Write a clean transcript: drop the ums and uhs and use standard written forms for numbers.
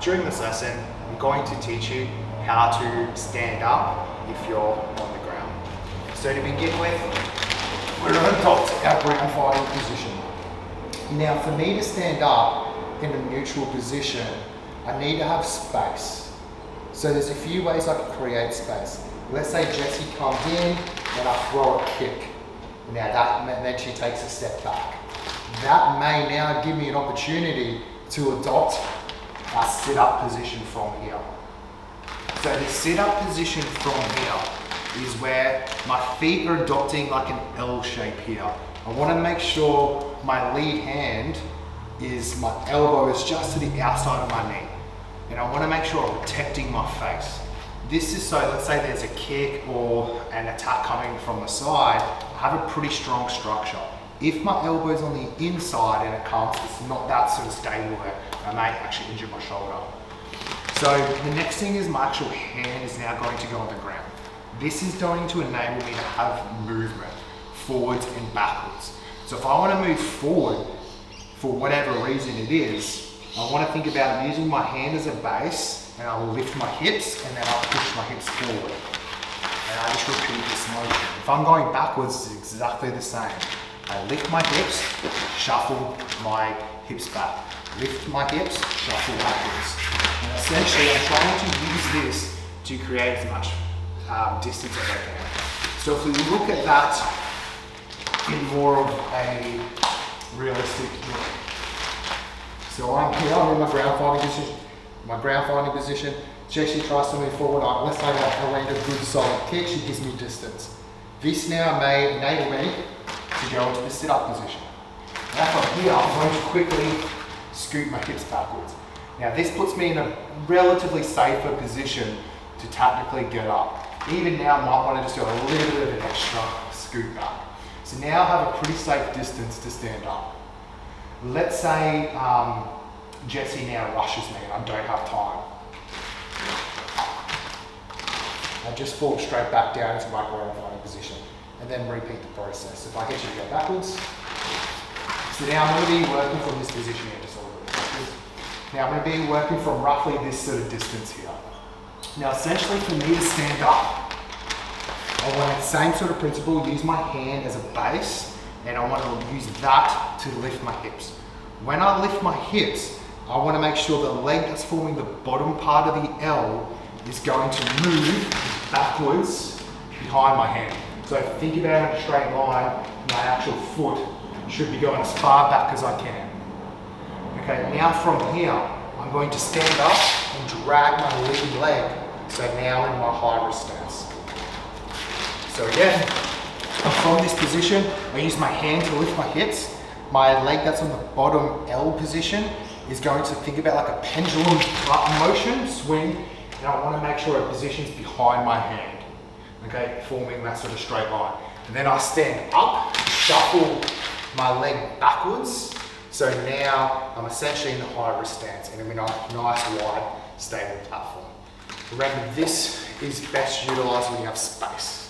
During this lesson, I'm going to teach you how to stand up if you're on the ground. So to begin with, we're going to adopt our ground fighting position. Now for me to stand up in a neutral position, I need to have space. So there's a few ways I can create space. Let's say Jessie comes in and I throw a kick. Now then she takes a step back. That may now give me an opportunity to adopt a sit-up position from here. So the sit-up position from here is where my feet are adopting like an L shape here. I want to make sure my lead hand is, my elbow is just to the outside of my knee. And I want to make sure I'm protecting my face. This is so, let's say there's a kick or an attack coming from the side, I have a pretty strong structure. If my elbow's on the inside and it comes, it's not that sort of stable where I may actually injure my shoulder. So the next thing is my actual hand is now going to go on the ground. This is going to enable me to have movement forwards and backwards. So if I want to move forward, for whatever reason it is, I want to think about using my hand as a base, and I'll lift my hips and then I'll push my hips forward. And I just repeat this motion. If I'm going backwards, it's exactly the same. I lift my hips, shuffle my hips back. Lift my hips, shuffle backwards. And essentially I'm trying to use this to create as much distance as I can. So if we look at that in more of a realistic look. So I'm here, I'm in my ground fighting position. Jessie tries to move forward. Let's say I land a good solid kick, she gives me distance. This now may enable me to go into the sit-up position. Now from here, I'm going to quickly scoot my hips backwards. Now this puts me in a relatively safer position to tactically get up. Even now, I might want to just do a little bit of an extra scoot back. So now I have a pretty safe distance to stand up. Let's say Jessie now rushes me and I don't have time. I just fall straight back down into my ground fighting position and then repeat the process. If I get you to go backwards. So now I'm going to be working from this position here, just a little bit. Now I'm going to be working from roughly this sort of distance here. Now essentially for me to stand up, I want the same sort of principle, use my hand as a base, and I want to use that to lift my hips. When I lift my hips, I want to make sure the leg that's forming the bottom part of the L is going to move backwards behind my hand. So think about it in a straight line, my actual foot should be going as far back as I can. Okay, now from here, I'm going to stand up and drag my lead leg, so now in my high wrist stance. So again, from this position, I use my hand to lift my hips. My leg that's on the bottom L position is going to think about like a pendulum motion, swing, and I want to make sure it positions behind my hand, okay, forming that sort of straight line. And then I stand up, shuffle my leg backwards, so now I'm essentially in the high wrist stance and I'm in a nice wide, stable platform. Remember, this is best utilized when you have space.